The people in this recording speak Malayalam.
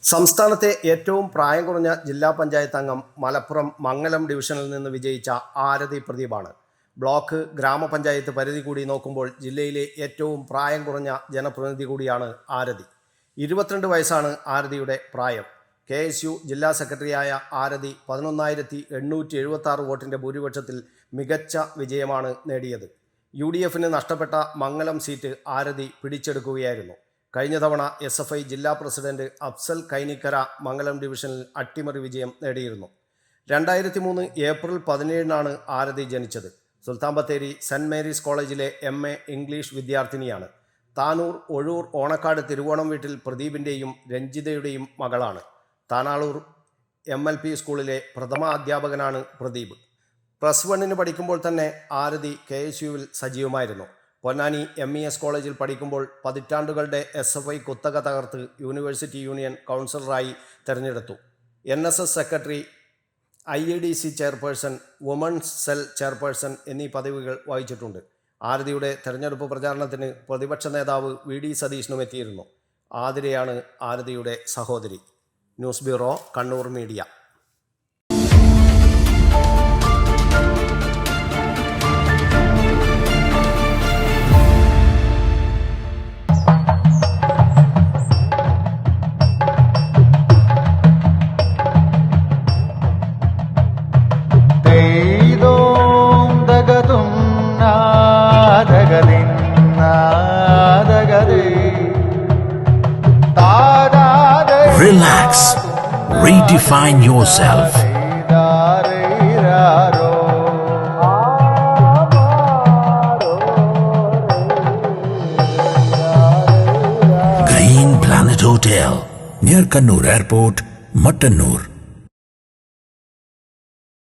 സംസ്ഥാനത്തെ ഏറ്റവും പ്രായം കുറഞ്ഞ ജില്ലാ പഞ്ചായത്ത് അംഗം മലപ്പുറം മംഗലം ഡിവിഷനിൽ നിന്ന് വിജയിച്ച ആരതി പ്രദീപാണ്. ബ്ലോക്ക് ഗ്രാമപഞ്ചായത്ത് പരിധി കൂടി നോക്കുമ്പോൾ ജില്ലയിലെ ഏറ്റവും പ്രായം കുറഞ്ഞ ജനപ്രതിനിധി കൂടിയാണ് ആരതി. 22 വയസ്സാണ് ആരതിയുടെ പ്രായം. KSU ജില്ലാ സെക്രട്ടറിയായ ആരതി 11,876 വോട്ടിൻ്റെ ഭൂരിപക്ഷത്തിൽ മികച്ച വിജയമാണ് നേടിയത്. UDFന് നഷ്ടപ്പെട്ട മംഗലം സീറ്റ് ആരതി പിടിച്ചെടുക്കുകയായിരുന്നു. കഴിഞ്ഞ തവണ SFI ജില്ലാ പ്രസിഡന്റ് അഫ്സൽ കൈനിക്കര മംഗലം ഡിവിഷനിൽ അട്ടിമറി വിജയം നേടിയിരുന്നു. 2003 ഏപ്രിൽ 17-നാണ് ആരതി ജനിച്ചത്. സുൽത്താൻ ബത്തേരി സെൻറ് മേരീസ് കോളേജിലെ MA ഇംഗ്ലീഷ് വിദ്യാർത്ഥിനിയാണ്. താനൂർ ഒഴൂർ ഓണക്കാട് തിരുവോണം വീട്ടിൽ പ്രദീപിൻ്റെയും രഞ്ജിതയുടെയും മകളാണ്. താനാളൂർ MLP സ്കൂളിലെ പ്രഥമ അധ്യാപകനാണ് പ്രദീപ്. +1 പഠിക്കുമ്പോൾ തന്നെ ആരതി KSUവിൽ സജീവമായിരുന്നു. പൊന്നാനി MES കോളേജിൽ പഠിക്കുമ്പോൾ പതിറ്റാണ്ടുകളുടെ SFI കുത്തക തകർത്ത് യൂണിവേഴ്സിറ്റി യൂണിയൻ കൗൺസിലറായി തിരഞ്ഞെടുത്തു. NSS secretary, IADC chairperson, women's cell chairperson എന്നീ പദവികൾ വഹിച്ചിട്ടുണ്ട്. ആരതിയുടെ തെരഞ്ഞെടുപ്പ് പ്രചാരണത്തിന് പ്രതിപക്ഷ നേതാവ് VD സതീശനും എത്തിയിരുന്നു. ആതിരയാണ് ആരതിയുടെ സഹോദരി. News bureau, Kannur media. Relax. Redefine yourself. Green Planet Hotel, near Kannur Airport, Mattannur.